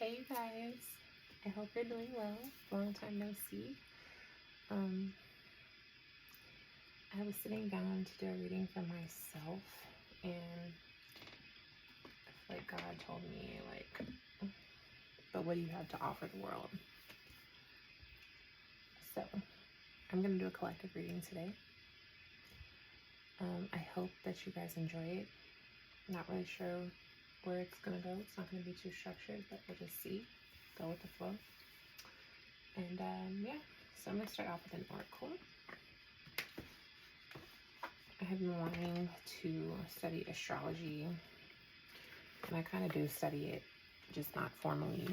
Hey you guys, I hope you're doing well. Long time no see. I was sitting down to do a reading for myself, and I feel like God told me, but what do you have to offer the world? So I'm going to do a collective reading today. I hope that you guys enjoy it. Not really sure where it's going to go. It's not going to be too structured, but we'll just see. Go with the flow. And yeah, so I'm going to start off with an oracle. I have been wanting to study astrology, and I kind of do study it, just not formally.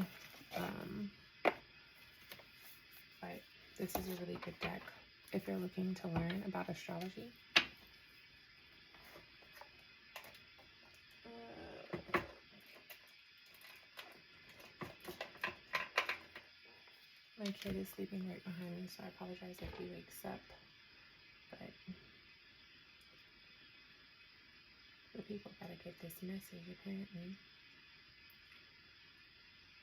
But this is a really good deck if you're looking to learn about astrology. My kid is sleeping right behind me, so I apologize if he wakes up. But the people gotta get this message, apparently.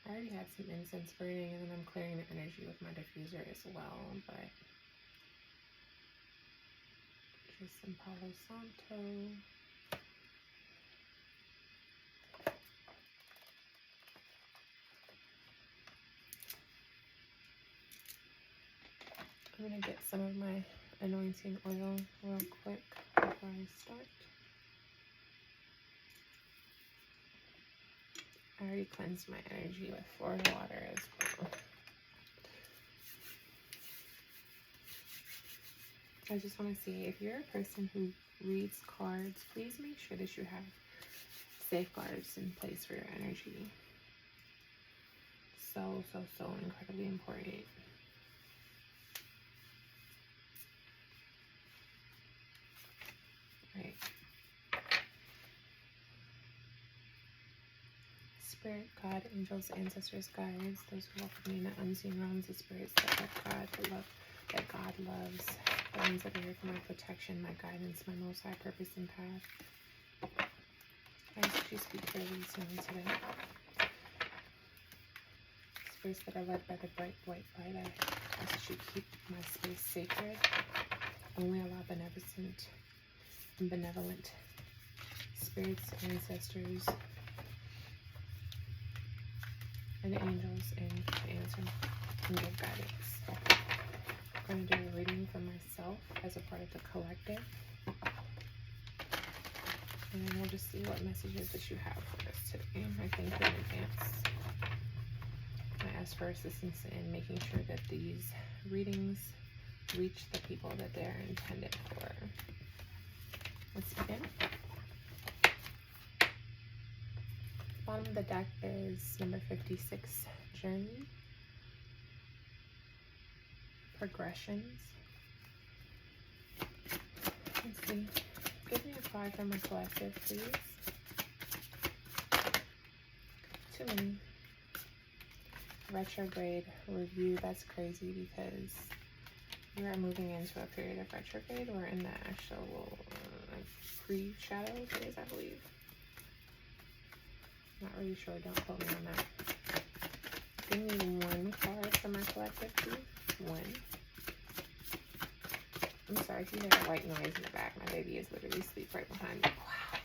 I already had some incense burning, and then I'm clearing the energy with my diffuser as well, but just some Palo Santo. I'm gonna get some of my anointing oil real quick before I start. I already cleansed my energy with Florida water as well. I just want to see, if you're a person who reads cards, please make sure that you have safeguards in place for your energy. So incredibly important. Right. Spirit, God, angels, ancestors, guides, those who walk with me in the unseen realms, the spirits that love God, that God loves, the ones that are here for my protection, my guidance, my most high purpose and path. I ask you speak clearly to me today. Spirits that are led by the bright white light, I ask that you keep my space sacred. Only allow benevolent spirits, ancestors, and angels to answer and give guidance. I'm going to do a reading for myself as a part of the collective. And then we'll just see what messages that you have for us today. I thank you in advance. I ask for assistance in making sure that these readings reach the people that they're intended for. Let's begin. Bottom of the deck is number 56, Journey. Progressions. Let's see. Give me a card from a collective, please. Too many. Retrograde review. That's crazy because we are moving into a period of retrograde. We're in the actual pre-shadow phase, I believe. Not really sure. Don't quote me on that. Give me one card from my collective, please. One. I'm sorry if you hear a white noise in the back. My baby is literally asleep right behind me. Wow.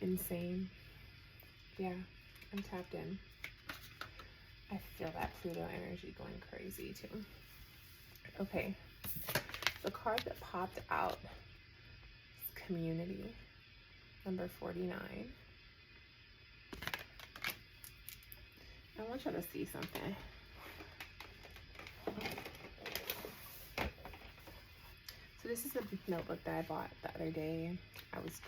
Insane. Yeah, I'm tapped in. I feel that Pluto energy going crazy too. Okay, the card that popped out is Community, number 49. I want y'all to see something. So this is a notebook that I bought the other day. I was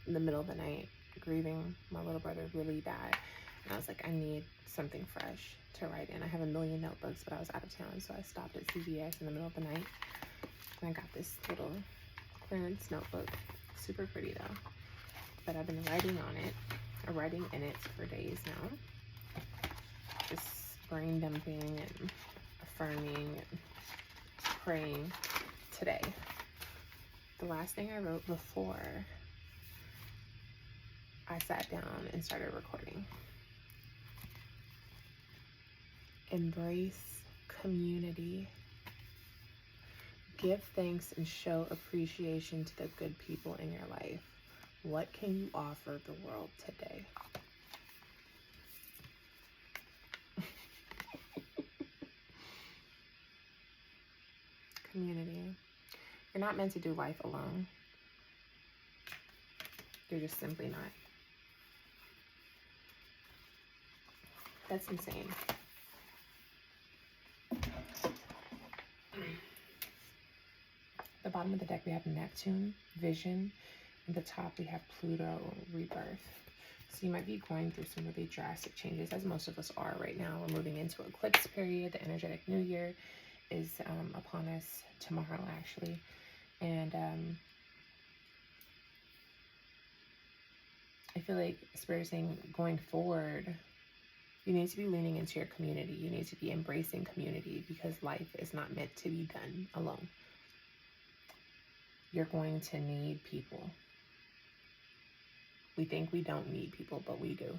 in the middle of the night grieving my little brother really bad. And I was like, I need something fresh to write in. I have a million notebooks, but I was out of town. So I stopped at CVS in the middle of the night. And I got this little clearance notebook. Super pretty though. But I've been writing on it, or writing in it for days now. Just brain dumping and affirming and praying today. The last thing I wrote before I sat down and started recording. Embrace community. Give thanks and show appreciation to the good people in your life. What can you offer the world today? Community. You're not meant to do life alone. You're just simply not. That's insane. The bottom of the deck, we have Neptune, Vision. At the top, we have Pluto, Rebirth. So you might be going through some really drastic changes, as most of us are right now. We're moving into eclipse period. The energetic new year is upon us tomorrow, actually. And I feel like Spirit is saying, going forward, you need to be leaning into your community. You need to be embracing community, because life is not meant to be done alone. You're going to need people. We think we don't need people, but we do.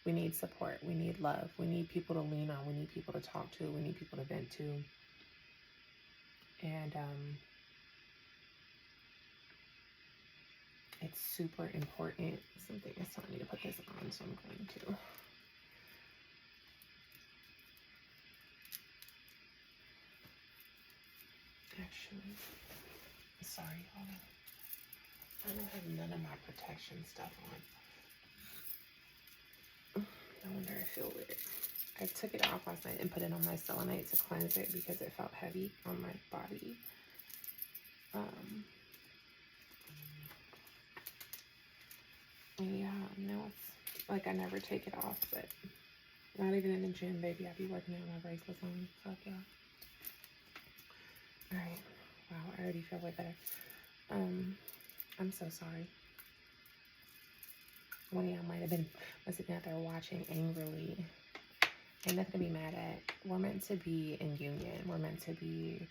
We need support. We need love. We need people to lean on. We need people to talk to. We need people to vent to. And it's super important. Something is telling me to put this on, so I'm going to. Actually, sorry, y'all. I don't have none of my protection stuff on. I wonder if it'll weird. I took it off last night and put it on my selenite to cleanse it because it felt heavy on my body. And yeah, now it's like I never take it off, but not even in the gym, baby. I be working out my bracelets on. Fuck yeah. Alright. Wow, I already feel way better. I'm so sorry. One of y'all might have been sitting out there watching angrily. Ain't nothing to be mad at. We're meant to be in union. We're meant to be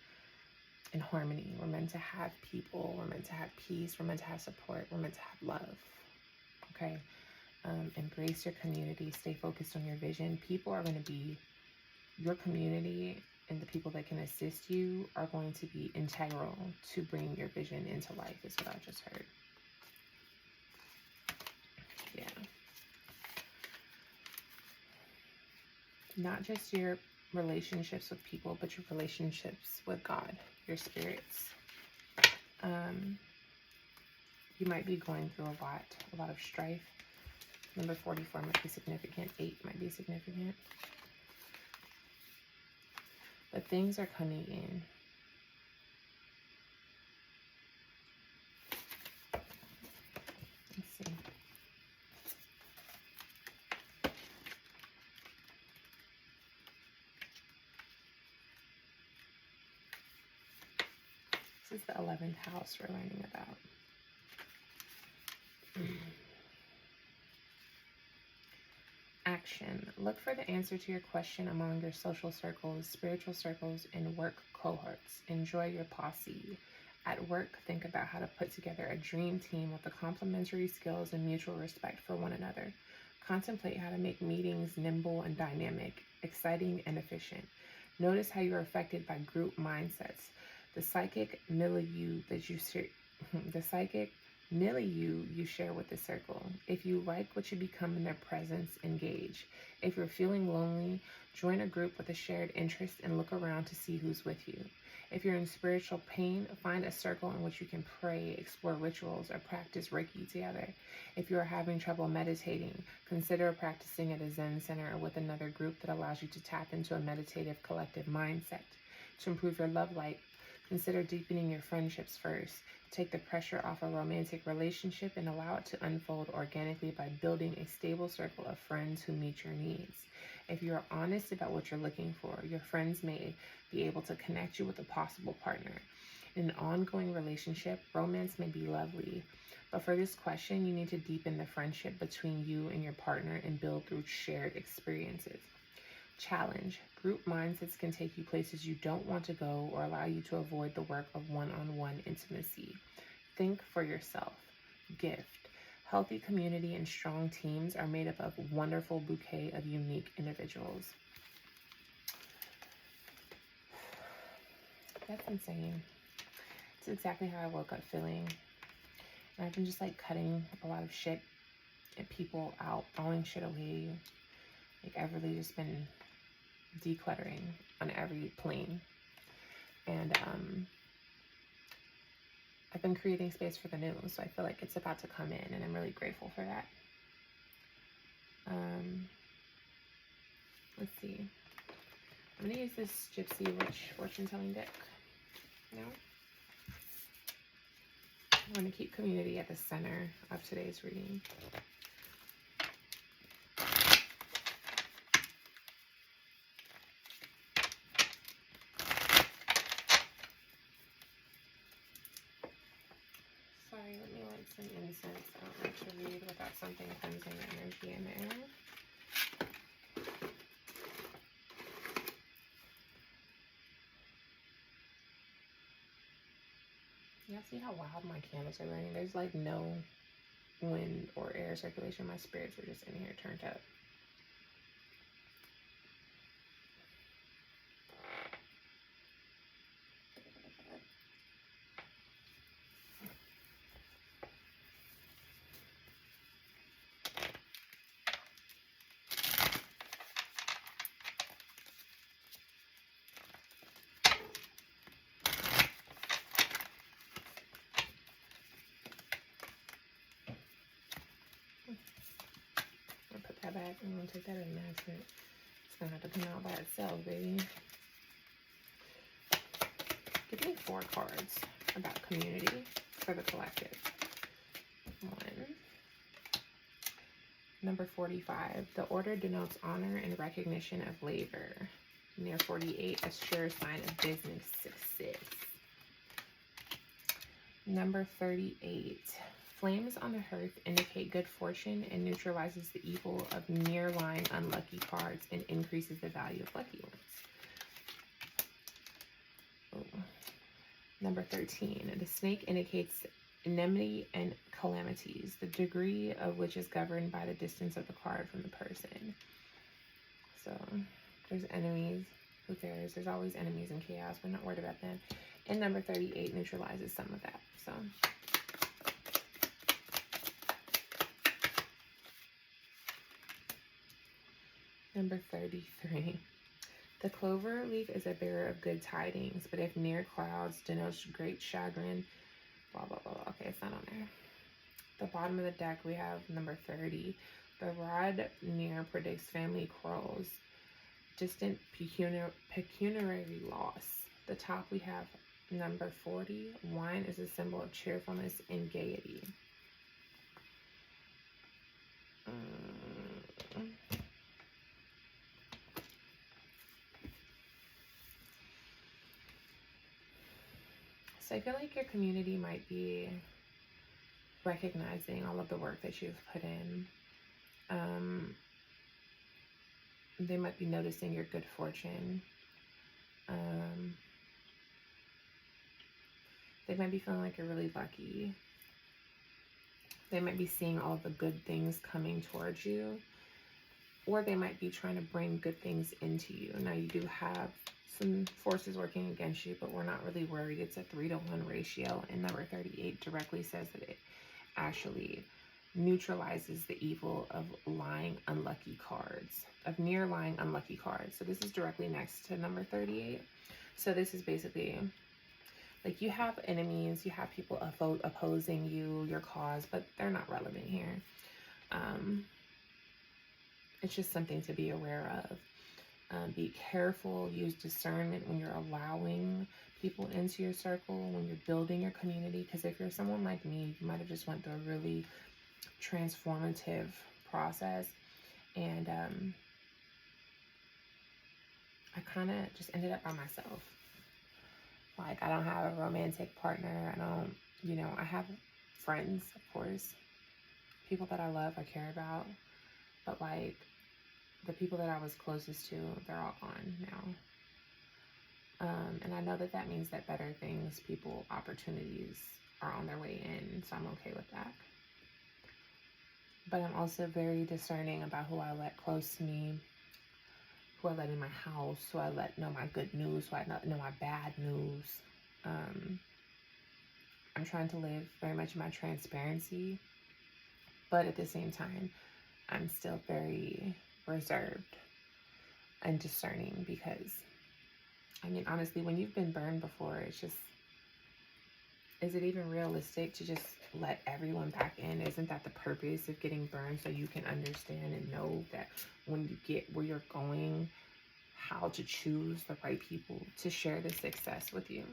in harmony. We're meant to have people. We're meant to have peace. We're meant to have support. We're meant to have love. Okay? Embrace your community. Stay focused on your vision. People are going to be your community, and the people that can assist you are going to be integral to bringing your vision into life, is what I just heard. Yeah. Not just your relationships with people, but your relationships with God, your spirits. You might be going through a lot of strife. Number 44 might be significant. 8 might be significant. But things are coming in. Let's see. This is the 11th house we're learning about. Action. Look for the answer to your question among your social circles, spiritual circles, and work cohorts. Enjoy your posse. At work, think about how to put together a dream team with the complementary skills and mutual respect for one another. Contemplate how to make meetings nimble and dynamic, exciting and efficient. Notice how you are affected by group mindsets. The psychic milieu you share with the circle. If you like what you become in their presence, engage. If you're feeling lonely, join a group with a shared interest and look around to see who's with you. If you're in spiritual pain, find a circle in which you can pray, explore rituals, or practice Reiki together. If you are having trouble meditating, consider practicing at a Zen center or with another group that allows you to tap into a meditative collective mindset. To improve your love life, consider deepening your friendships first. Take the pressure off a romantic relationship and allow it to unfold organically by building a stable circle of friends who meet your needs. If you are honest about what you're looking for, your friends may be able to connect you with a possible partner. In an ongoing relationship, romance may be lovely, but for this question, you need to deepen the friendship between you and your partner and build through shared experiences. Challenge. Group mindsets can take you places you don't want to go or allow you to avoid the work of one-on-one intimacy. Think for yourself. Gift. Healthy community and strong teams are made up of a wonderful bouquet of unique individuals. That's insane. It's exactly how I woke up feeling. And I've been just like cutting a lot of shit and people out, throwing shit away. Like I've really just been decluttering on every plane. And I've been creating space for the new, so I feel like it's about to come in, and I'm really grateful for that. Let's see. I'm going to use this Gypsy Witch fortune telling deck. No? I'm going to keep community at the center of today's reading. Sorry, let me light some incense. I don't like to read without something cleansing energy in there. Y'all see how wild my candles are burning? There's like no wind or air circulation. My spirits are just in here turned up. Back. I'm gonna take that as an accident. It's gonna have to come out by itself, baby. Give me 4 cards about community for the collective. 1. Number 45. The order denotes honor and recognition of labor. Near 48. A sure sign of business success. Number 38. Flames on the hearth indicate good fortune and neutralizes the evil of near-lying unlucky cards and increases the value of lucky ones. Oh. Number 13. The snake indicates enmity and calamities, the degree of which is governed by the distance of the card from the person. So, there's enemies. Who cares? There's always enemies in chaos. We're not worried about them. And number 38 neutralizes some of that. So, number 33. The clover leaf is a bearer of good tidings, but if near clouds denotes great chagrin, blah, blah, blah. Okay, it's not on there. The bottom of the deck, we have number 30. The rod near predicts family quarrels, distant pecuniary loss. The top, we have number 40. Wine is a symbol of cheerfulness and gaiety. So I feel like your community might be recognizing all of the work that you've put in. They might be noticing your good fortune. They might be feeling like you're really lucky. They might be seeing all the good things coming towards you. Or they might be trying to bring good things into you. Now, you do have some forces working against you, but we're not really worried. It's a 3-to-1 ratio, and number 38 directly says that it actually neutralizes the evil of lying unlucky cards, of near lying unlucky cards. So this is directly next to number 38. So this is basically like you have enemies, you have people opposing you, your cause, but they're not relevant here. It's just something to be aware of. Be careful, use discernment when you're allowing people into your circle, when you're building your community, because if you're someone like me, you might have just went through a really transformative process, and I kind of just ended up by myself. Like, I don't have a romantic partner. I don't, I have friends, of course, people that I love, I care about, but like, the people that I was closest to, they're all gone now. And I know that that means that better things, people, opportunities are on their way in. So I'm okay with that. But I'm also very discerning about who I let close to me, who I let in my house, who I let know my good news, who I let know my bad news. I'm trying to live very much in my transparency, but at the same time, I'm still very reserved and discerning because, I mean, honestly, when you've been burned before, it's just, is it even realistic to just let everyone back in? Isn't that the purpose of getting burned, so you can understand and know that when you get where you're going, how to choose the right people to share the success with you?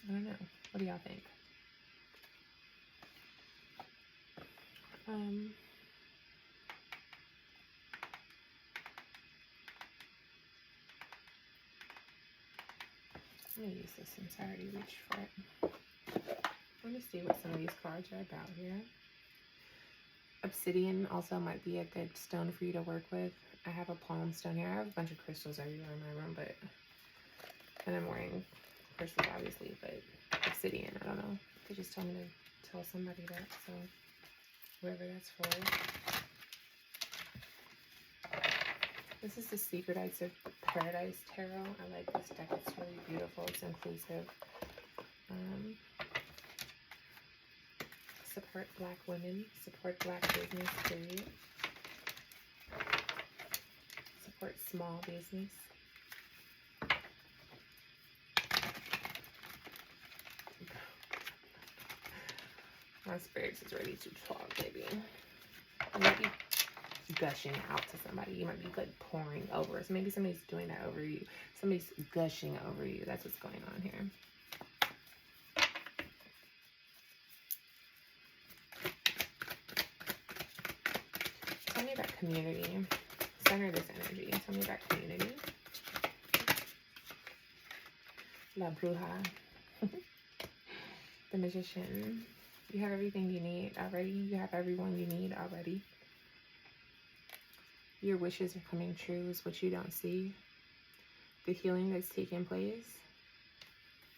I don't know. What do y'all think? I'm gonna use this since I already reached for it. Let me see what some of these cards are about here. Obsidian also might be a good stone for you to work with. I have a palm stone here. I have a bunch of crystals everywhere in my room, and I'm wearing crystals obviously, but obsidian, I don't know. They just told me to tell somebody that, so whoever that's for. This is the Secretites of Paradise Tarot. I like this deck. It's really beautiful. It's inclusive. Support Black women. Support Black business, period. Support small business. My spirits is ready to talk, baby. You might be gushing out to somebody. You might be like pouring over. So maybe somebody's doing that over you. Somebody's gushing over you. That's what's going on here. Tell me about community. Center this energy. Tell me about community. La Bruja. The Magician. You have everything you need already. You have everyone you need already. Your wishes are coming true is what you don't see. The healing that's taking place.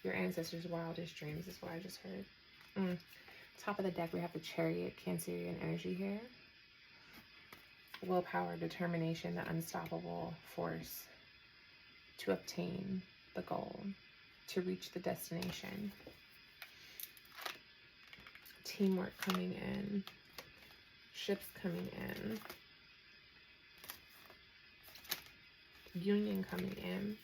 Your ancestors' wildest dreams is what I just heard. Top of the deck, we have the Chariot, Cancerian energy here. Willpower, determination, the unstoppable force to obtain the goal, to reach the destination. Teamwork coming in. Ships coming in. Union coming in.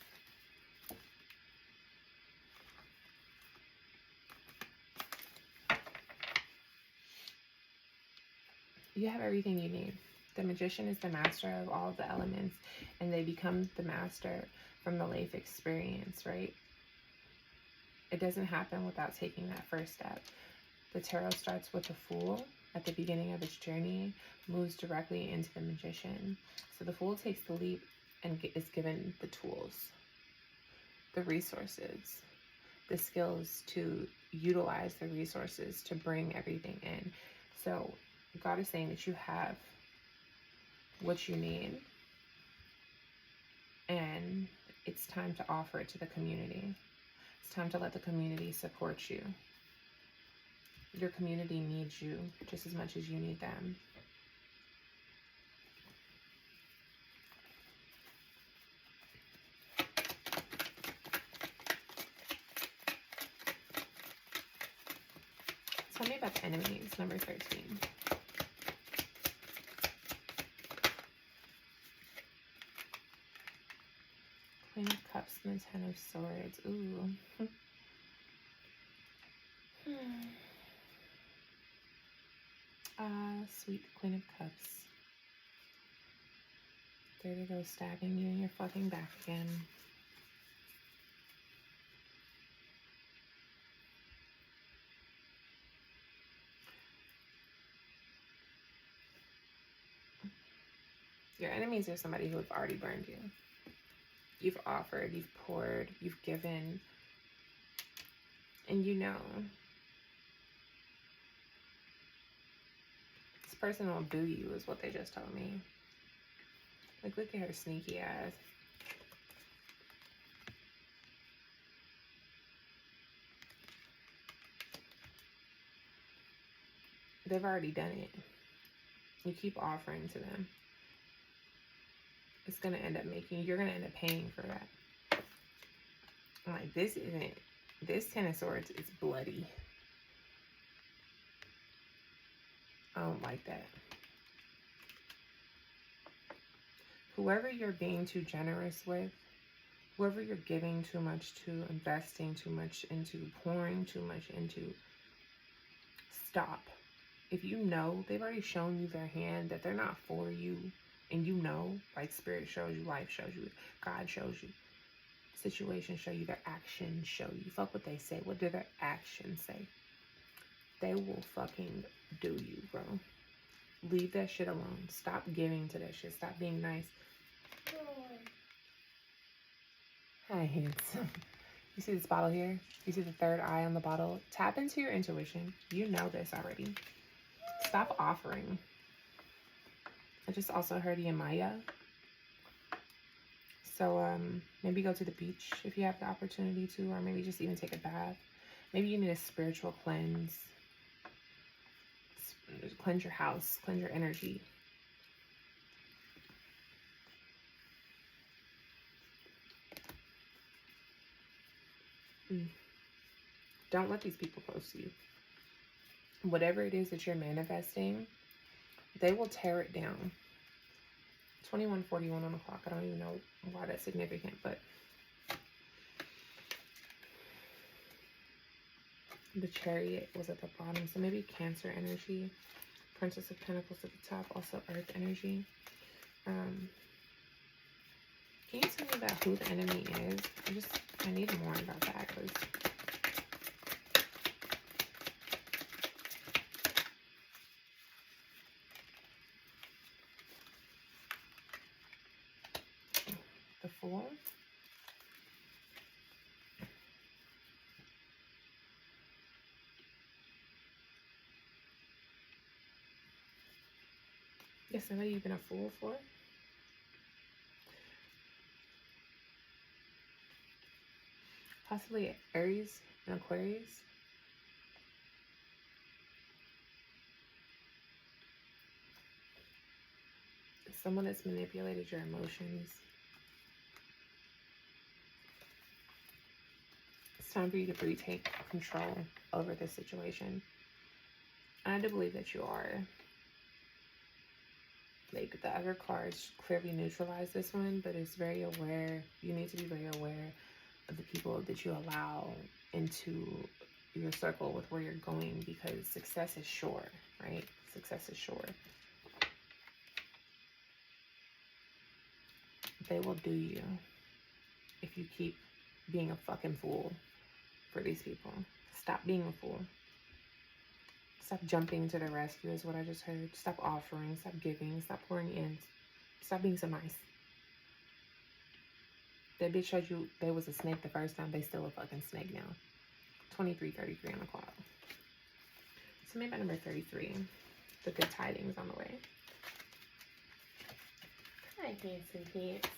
You have everything you need. The Magician is the master of all the elements, and they become the master from the life experience, right? It doesn't happen without taking that first step. The tarot starts with the Fool at the beginning of its journey, moves directly into the Magician. So the Fool takes the leap and is given the tools, the resources, the skills to utilize the resources to bring everything in. So God is saying that you have what you need, and it's time to offer it to the community. It's time to let the community support you. Your community needs you just as much as you need them. Tell me about the enemies, number 13. Queen of Cups and the Ten of Swords. Ooh. Sweet Queen of Cups. There they go, stabbing you in your fucking back again. Your enemies are somebody who have already burned you. You've offered, you've poured, you've given, and you know. It's person will do you, is what they just told me. Like, look at her sneaky ass. They've already done it. You keep offering to them. It's going to end up you're going to end up paying for that. I'm like, this 10 of swords is bloody. I don't like that. Whoever you're being too generous with, whoever you're giving too much to, investing too much into, pouring too much into, stop. If you know they've already shown you their hand, that they're not for you, and you know, like spirit shows you, life shows you, God shows you, situations show you, their actions show you. Fuck what they say. What do their actions say? They will fucking do you, bro. Leave that shit alone. Stop giving to that shit. Stop being nice. Hi, handsome. You see this bottle here? You see the third eye on the bottle? Tap into your intuition. You know this already. Stop offering. I just also heard Yamaya. So maybe go to the beach if you have the opportunity to, or maybe just even take a bath. Maybe you need a spiritual cleanse. Cleanse your house, cleanse your energy. Don't let these people close to you. Whatever it is that you're manifesting, they will tear it down. 21:41 on the clock. I don't even know why that's significant, but the Chariot was at the bottom, so maybe Cancer energy. Princess of Pentacles at the top, also Earth energy. Can you tell me about who the enemy is? I need more about that, because the Fool. Yes, I know you've been a fool for. Possibly Aries and Aquarius. Someone that's manipulated your emotions. It's time for you to retake control over this situation. And I do believe that you are. Like, the other cards clearly neutralize this one, but it's very aware. You need to be very aware of the people that you allow into your circle with where you're going, because success is sure, right? Success is sure. They will do you if you keep being a fucking fool for these people. Stop being a fool. Stop jumping to the rescue is what I just heard. Stop offering. Stop giving. Stop pouring in. Stop being so nice. That bitch showed you they was a snake the first time. They still a fucking snake now. 23:33 on the clock. So maybe number 33. The good tidings on the way. Hi, handsome pants.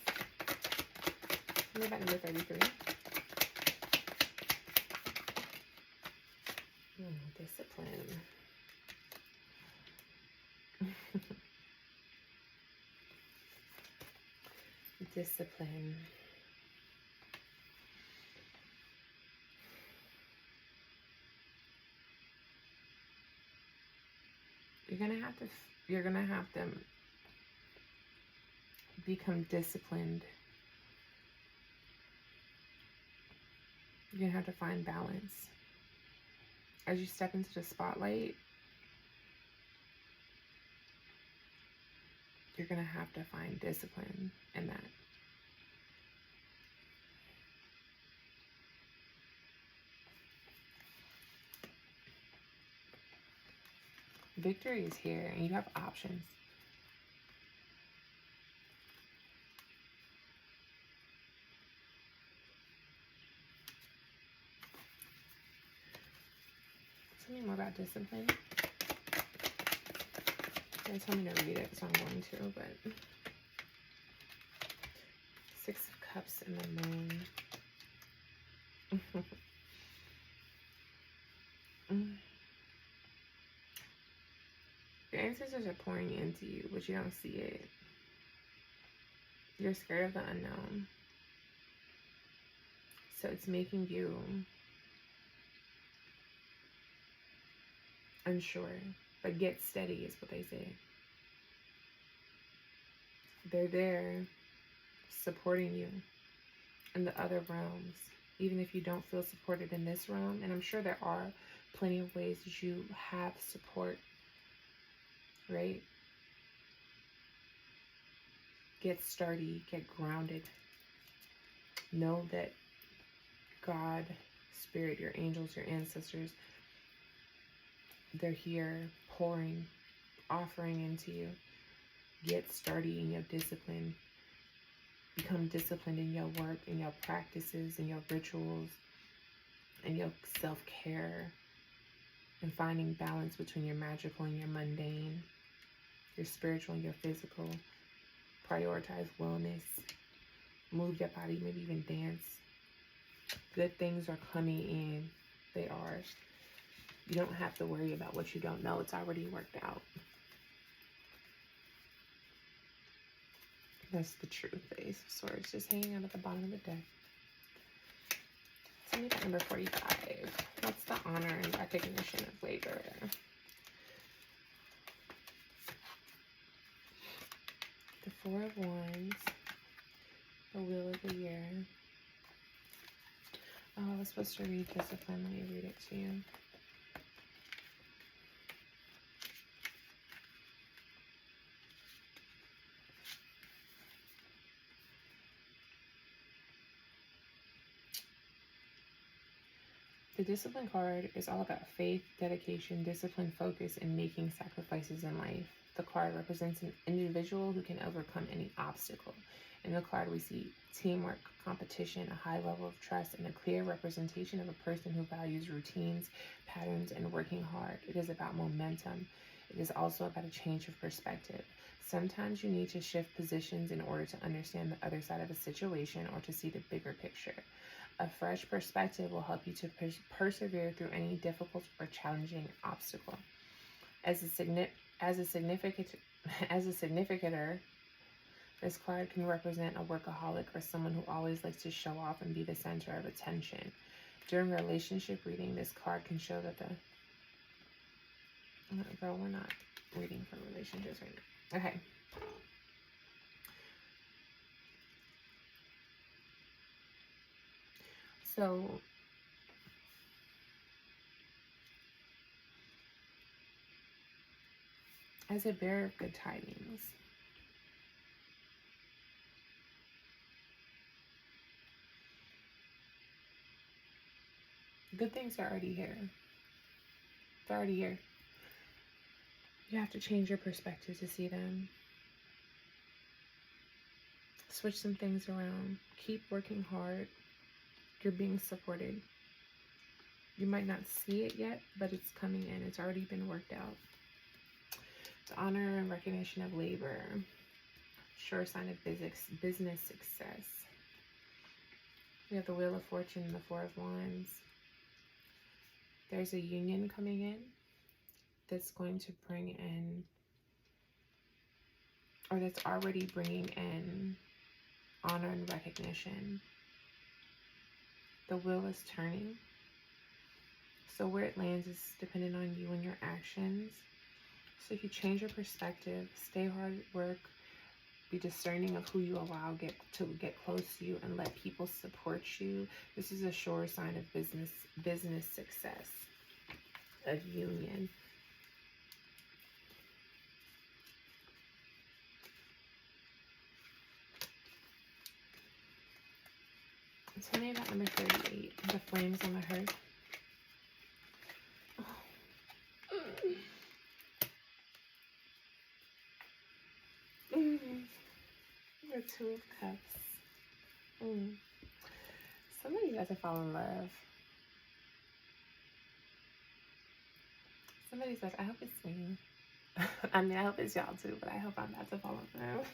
Maybe about number 33. Discipline. Discipline. You're gonna have to become disciplined. You're gonna have to find balance. As you step into the spotlight, you're gonna have to find discipline in that. Victory is here, and you have options. Tell me more about discipline. They told me to read it, so I'm going to, but Six of Cups and the Moon. Your ancestors are pouring into you, but you don't see it. You're scared of the unknown. So it's making you unsure. But get steady is what they say. They're there supporting you in the other realms. Even if you don't feel supported in this realm. And I'm sure there are plenty of ways that you have support. Right? Get sturdy. Get grounded. Know that God, Spirit, your angels, your ancestors, they're here pouring, offering into you. Get sturdy in your discipline. Become disciplined in your work, in your practices, in your rituals, in your self-care, and finding balance between your magical and your mundane, your spiritual and your physical. Prioritize wellness. Move your body, maybe even dance. Good things are coming in. They are. You don't have to worry about what you don't know. It's already worked out. That's the truth. The Ace of Swords just hanging out at the bottom of the deck. Tell me about number 45. What's the honor and recognition of labor? The Four of Wands. The Wheel of the Year. Oh, I was supposed to read Discipline. Let me read it to you. The Discipline card is all about faith, dedication, discipline, focus, and making sacrifices in life. The card represents an individual who can overcome any obstacle. In the card, we see teamwork, competition, a high level of trust, and a clear representation of a person who values routines, patterns, and working hard. It is about momentum. It is also about a change of perspective. Sometimes you need to shift positions in order to understand the other side of a situation or to see the bigger picture. A fresh perspective will help you to persevere through any difficult or challenging obstacle. As a significator, this card can represent a workaholic or someone who always likes to show off and be the center of attention. During a relationship reading, this card can show that girl, we're not reading for relationships right now. Okay. So, as a bearer of good tidings, good things are already here. They're already here. You have to change your perspective to see them. Switch some things around. Keep working hard. You're being supported. You might not see it yet, but it's coming in. It's already been worked out. The honor and recognition of labor. Sure sign of business success. We have the Wheel of Fortune and the Four of Wands. There's a union coming in that's going to bring in, or that's already bringing in, honor and recognition. The wheel is turning. So where it lands is dependent on you and your actions. So if you change your perspective, stay hard at work, be discerning of who you allow to get close to you, and let people support you. This is a sure sign of business success, of union. Tell me about number 38, the flames on the hearth. The Two of Cups. Some of you guys have fallen in love. Somebody says, I hope it's me. I mean, I hope it's y'all too, but I hope I'm not to follow through.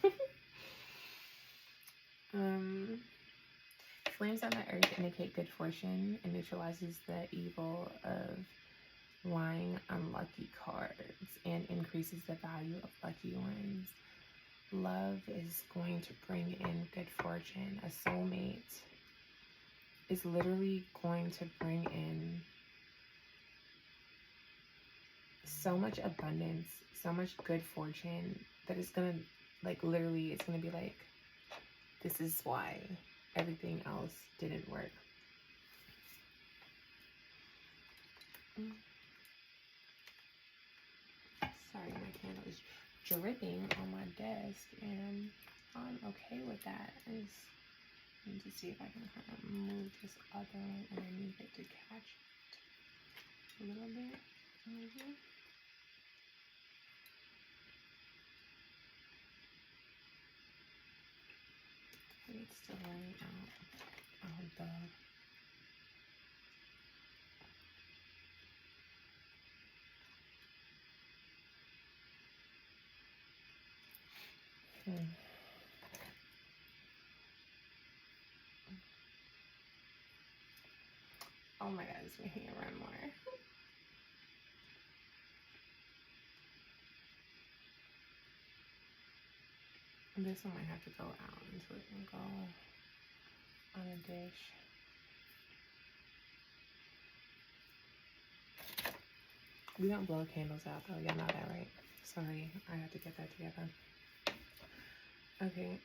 Flames on the earth indicate good fortune and neutralizes the evil of lying unlucky cards and increases the value of lucky ones. Love is going to bring in good fortune. A soulmate is literally going to bring in so much abundance, so much good fortune that it's gonna, like, literally, it's gonna be like, this is why everything else didn't work. Sorry, my candle is dripping on my desk, and I'm okay with that. I just need to see if I can kind of move this other one underneath it to catch it a little bit. It's still running out. Oh, duh. Oh my god, it's making it run more. This one might have to go out until it can go on a dish. We don't blow candles out though, y'all know that, right? Sorry, I have to get that together. Okay,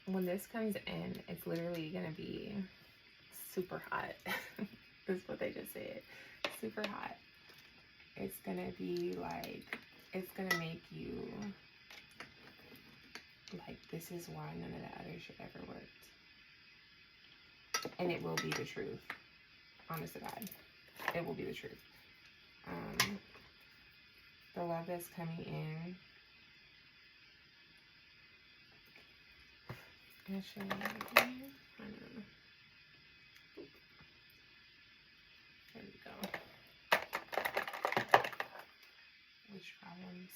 when this comes in, it's literally gonna be super hot. That's what they just said. Super hot. It's gonna be like, it's gonna make you like, this is why none of that other shit ever worked. And it will be the truth. Honest to God. It will be the truth. The love that's coming in. Actually, I know. There we go. Which problems?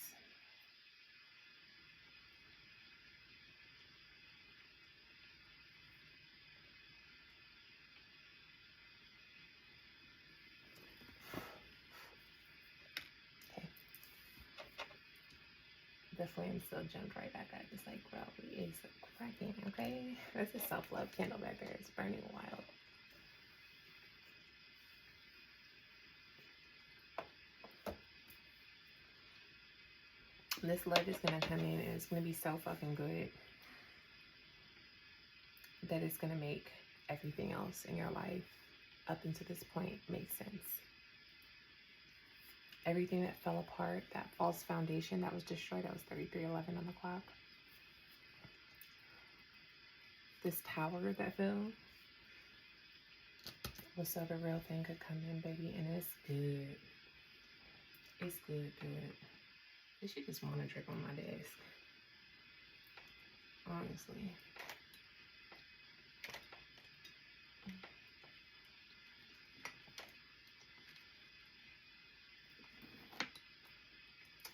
Okay. The flame still jumped right back up. It's like, bro, it's cracking, okay? That's a self-love candle back there. It's burning wild. This love is going to come in and it's going to be so fucking good that it's going to make everything else in your life up until this point make sense. Everything that fell apart, that false foundation that was destroyed, that was 3311 on the clock. This tower that fell was so the real thing could come in, baby, and it's good. It's good, good. This shit just want to drip on my desk. Honestly.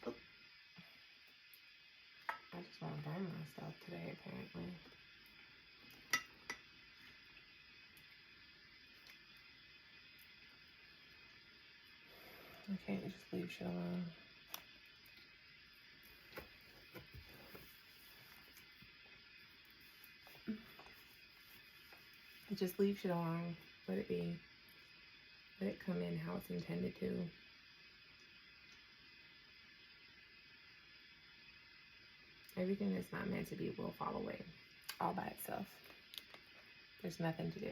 Oh. I just want to burn myself today, apparently. I can't just leave shit alone. Just leave shit alone. Let it be. Let it come in how it's intended to. Everything that's not meant to be will fall away all by itself. There's nothing to do.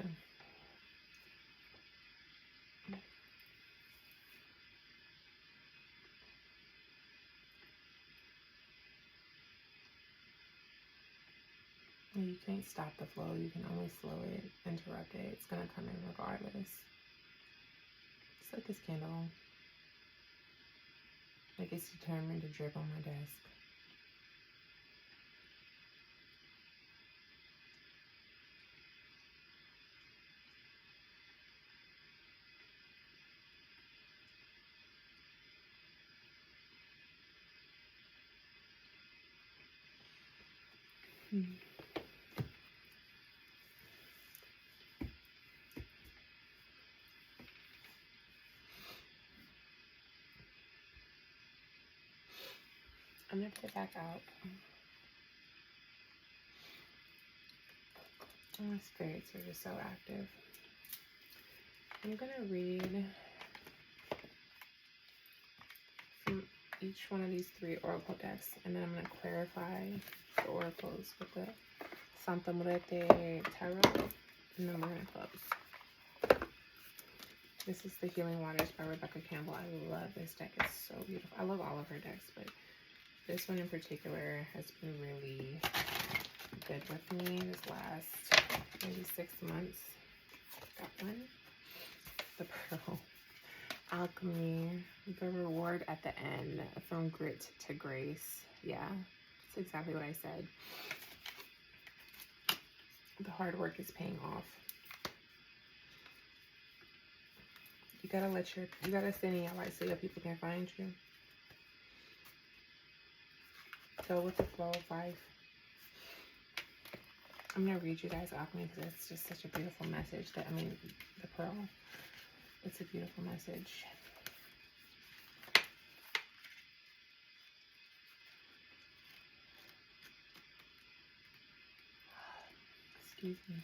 You can't stop the flow. You can only slow it, interrupt it. It's going to come in regardless. Just like this candle. Like it's determined to drip on my desk. I'm gonna put it back out. Oh, my spirits are just so active. I'm gonna read from each one of these 3 oracle decks, and then I'm gonna clarify the oracles with the Santa Muerte Tarot, and then we're gonna close. This is the Healing Waters by Rebecca Campbell. I love this deck. It's so beautiful. I love all of her decks, but this one in particular has been really good with me this last maybe 6 months. Got one. The Pearl. Alchemy. The reward at the end. From grit to grace. Yeah, that's exactly what I said. The hard work is paying off. You gotta stay in your light so your people can find you. Go with the flow of life. I'm gonna read you guys Alchemy because it's just such a beautiful message. The Pearl. It's a beautiful message. Excuse me.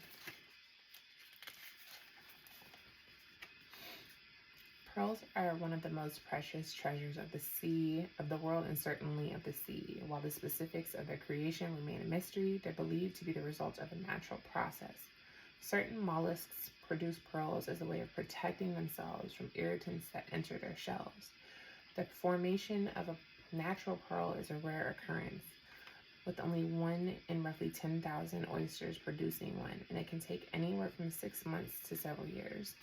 Pearls are one of the most precious treasures of the sea, of the world, and certainly of the sea. While the specifics of their creation remain a mystery, they're believed to be the result of a natural process. Certain mollusks produce pearls as a way of protecting themselves from irritants that enter their shells. The formation of a natural pearl is a rare occurrence, with only 1 in roughly 10,000 oysters producing one, and it can take anywhere from 6 months to several years.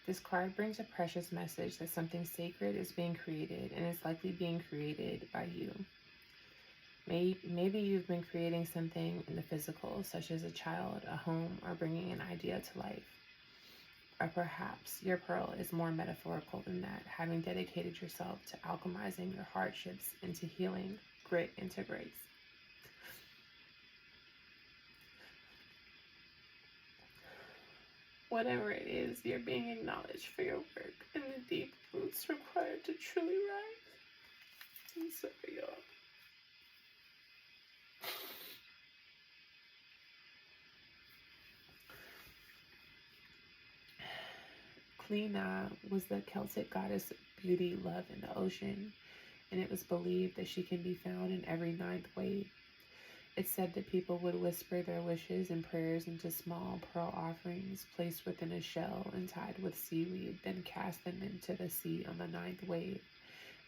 This card brings a precious message that something sacred is being created, and is likely being created by you. Maybe you've been creating something in the physical, such as a child, a home, or bringing an idea to life. Or perhaps your pearl is more metaphorical than that, having dedicated yourself to alchemizing your hardships into healing, grit into grace. Whatever it is, you're being acknowledged for your work and the deep roots required to truly rise. And so are y'all. Clina was the Celtic goddess of beauty, love, and the ocean, and it was believed that she can be found in every 9th wave. It's said that people would whisper their wishes and prayers into small pearl offerings placed within a shell and tied with seaweed, then cast them into the sea on the 9th wave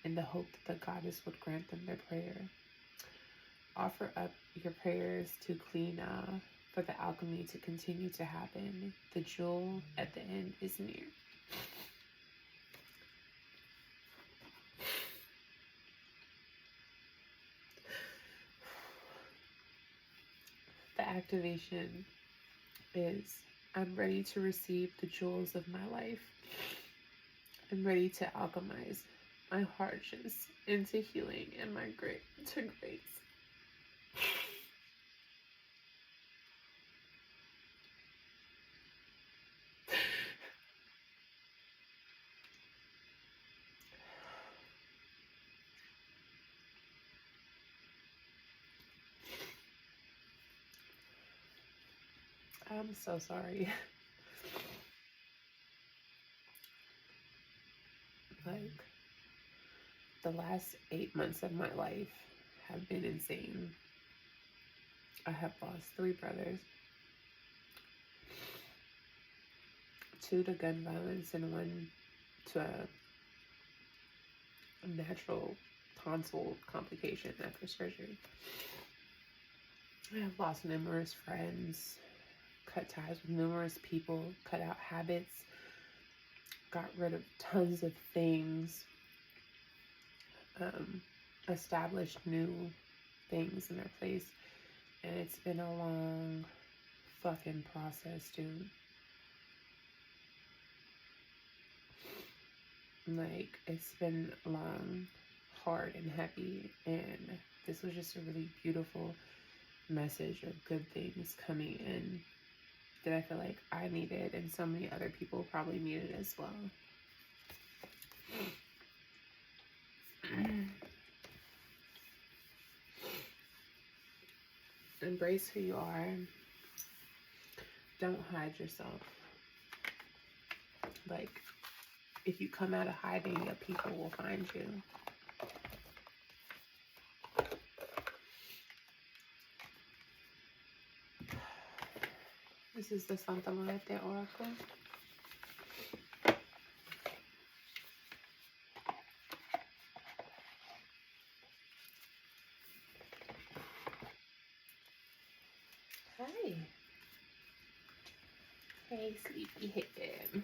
in the hope that the goddess would grant them their prayer. Offer up your prayers to Clina for the alchemy to continue to happen. The jewel at the end is near. The activation is, I'm ready to receive the jewels of my life. I'm ready to alchemize my hardships into healing and my grit to grace. I'm so sorry. Like, the last 8 months of my life have been insane. I have lost 3 brothers, 2 to gun violence and 1 to a natural tonsil complication after surgery. I have lost numerous friends, cut ties with numerous people, cut out habits, got rid of tons of things, established new things in their place, and it's been a long fucking process, dude. Like, it's been long, hard, and heavy, and this was just a really beautiful message or good things coming in that I feel like I needed and so many other people probably needed as well. Embrace who you are. Don't hide yourself. Like, if you come out of hiding, your people will find you. This is the Santa Muerte Oracle. Hi. Hey, sleepyhead.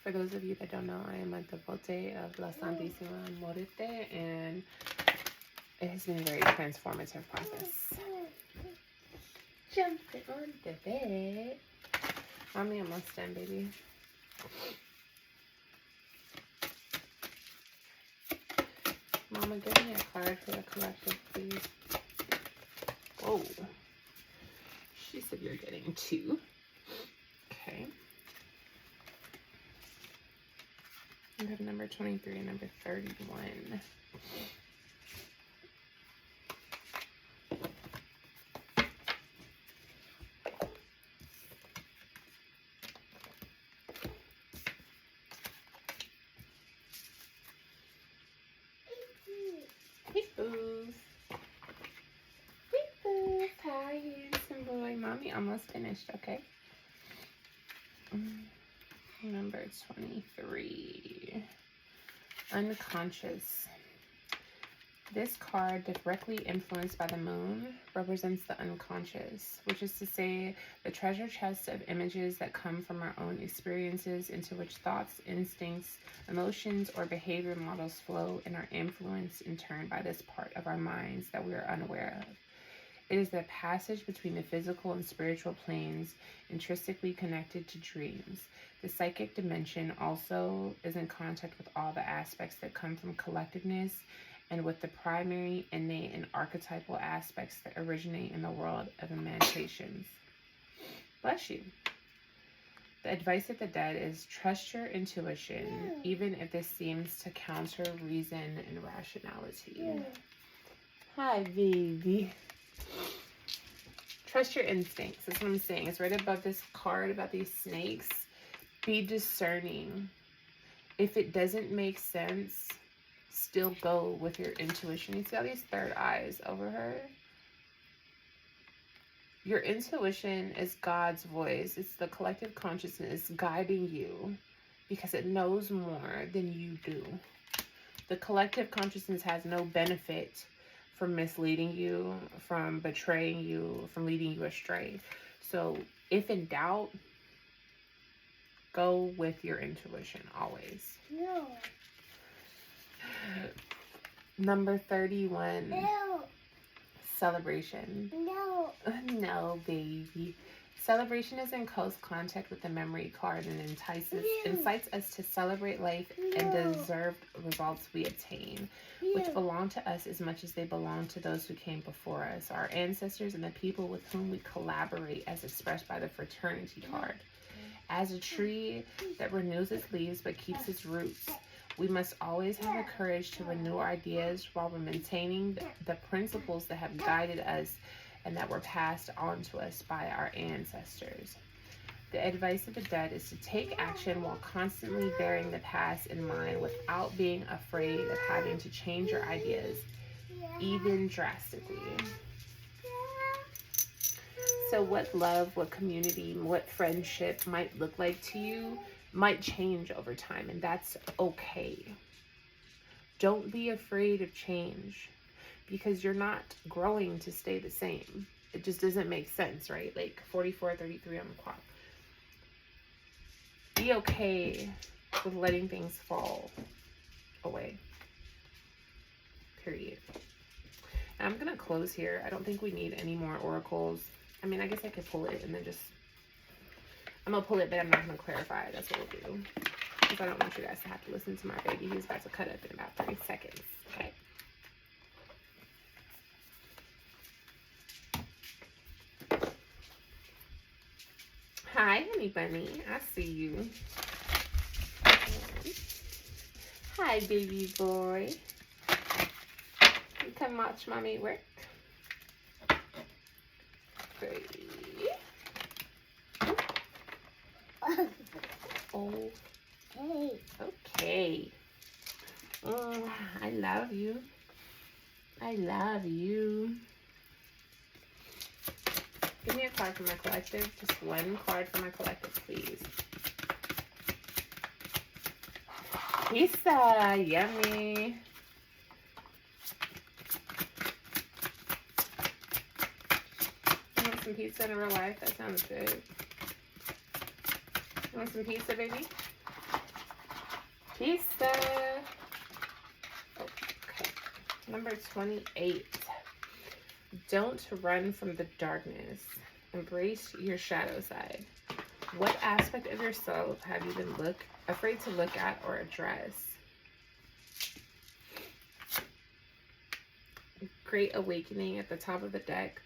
For those of you that don't know, I am a devotee of La Santísima Muerte, and it has been a very transformative process. Jumping on the bed. Mommy, almost done, baby. Mama, give me a card for the collective, please. Whoa. She said you're getting 2. Okay. You have number 23 and number 31. Hi, handsome boy. Mommy almost finished, okay? Number 23. Unconscious. This card, directly influenced by the moon, represents the unconscious, which is to say the treasure chest of images that come from our own experiences, into which thoughts, instincts, emotions, or behavior models flow and are influenced in turn by this part of our minds that we are unaware of. It is the passage between the physical and spiritual planes, intrinsically connected to dreams. The psychic dimension also is in contact with all the aspects that come from collectiveness and with the primary, innate, and archetypal aspects that originate in the world of imaginations. Bless you. The advice of the dead is trust your intuition, even if this seems to counter reason and rationality. Hi, baby. Trust your instincts. That's what I'm saying. It's right above this card about these snakes. Be discerning. If it doesn't make sense, still go with your intuition. You see all these third eyes over her? Your intuition is God's voice. It's the collective consciousness guiding you because it knows more than you do. The collective consciousness has no benefit from misleading you, from betraying you, from leading you astray. So if in doubt, go with your intuition always. No. Number 31. No. Celebration. No. No, baby. Celebration is in close contact with the memory card and incites us to celebrate life and deserved results we obtain, which belong to us as much as they belong to those who came before us, our ancestors and the people with whom we collaborate, as expressed by the fraternity card. As a tree that renews its leaves but keeps its roots, we must always have the courage to renew our ideas while we're maintaining the principles that have guided us and that were passed on to us by our ancestors. The advice of the dead is to take action while constantly bearing the past in mind without being afraid of having to change your ideas, even drastically. So what love, what community, what friendship might look like to you might change over time, and that's okay. Don't be afraid of change, because you're not growing to stay the same. It just doesn't make sense, right? Like 44, 33 on the clock. Be okay with letting things fall away. Period. And I'm going to close here. I don't think we need any more oracles. I mean, I guess I could pull it and then just... I'm going to pull it, but I'm not going to clarify. That's what we'll do. Because I don't want you guys to have to listen to my baby who's about to cut up in about 30 seconds. Okay? Hi, honey bunny. I see you. Hi, baby boy. You come watch mommy work. Great. Oh. Okay. Oh, I love you. I love you. Give me a card for my collective. Just one card for my collective, please. Pizza. Yummy. You want some pizza in real life? That sounds good. You want some pizza, baby? Pizza. Okay. Number 28. Don't run from the darkness. Embrace your shadow side. What aspect of yourself have you been afraid to look at or address? Great awakening at the top of the deck.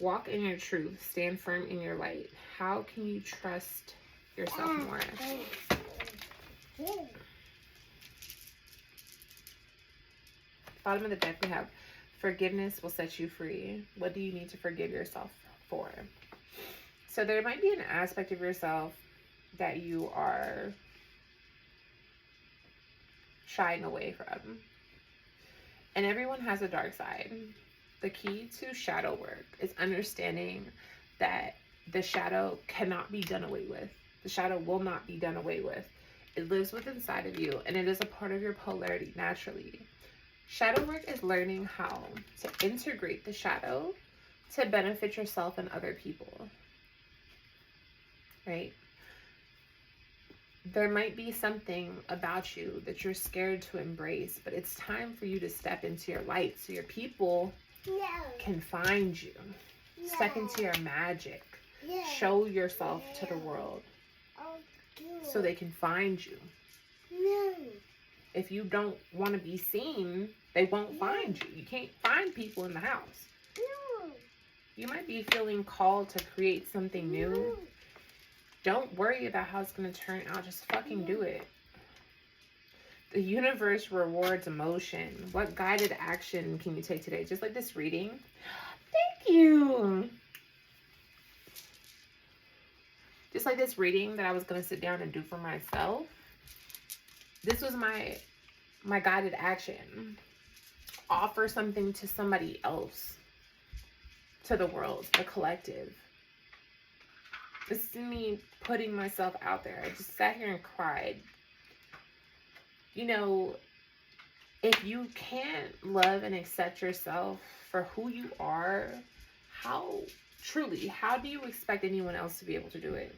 Walk in your truth. Stand firm in your light. How can you trust yourself more? Bottom of the deck, we have forgiveness will set you free. What do you need to forgive yourself for? So there might be an aspect of yourself that you are shying away from. And everyone has a dark side. The key to shadow work is understanding that the shadow cannot be done away with. The shadow will not be done away with. It lives within inside of you, and it is a part of your polarity naturally. Shadow work is learning how to integrate the shadow to benefit yourself and other people. Right? There might be something about you that you're scared to embrace, but it's time for you to step into your light so your people can find you. Step into your magic. Show yourself to the world so they can find you. If you don't want to be seen, they won't find you. You can't find people in the house. You might be feeling called to create something new. Don't worry about how it's going to turn out. Just fucking do it. The universe rewards emotion. What guided action can you take today? Just like this reading. Thank you. Just like this reading that I was going to sit down and do for myself. This was my guided action. Offer something to somebody else. To the world. The collective. This is me putting myself out there. I just sat here and cried. You know, if you can't love and accept yourself for who you are, how do you expect anyone else to be able to do it?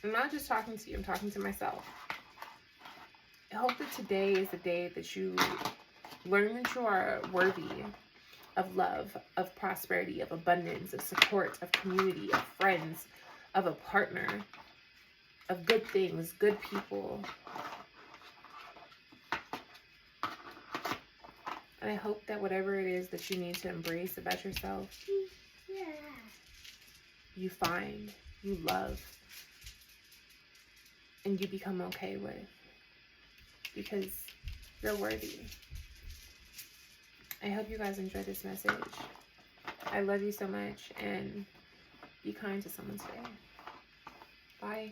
I'm not just talking to you, I'm talking to myself. I hope that today is the day that you learn that you are worthy of love, of prosperity, of abundance, of support, of community, of friends, of a partner, of good things, good people. And I hope that whatever it is that you need to embrace about yourself, you find, you love, and you become okay with. Because you're worthy. I hope you guys enjoyed this message. I love you so much, and be kind to someone today. Bye.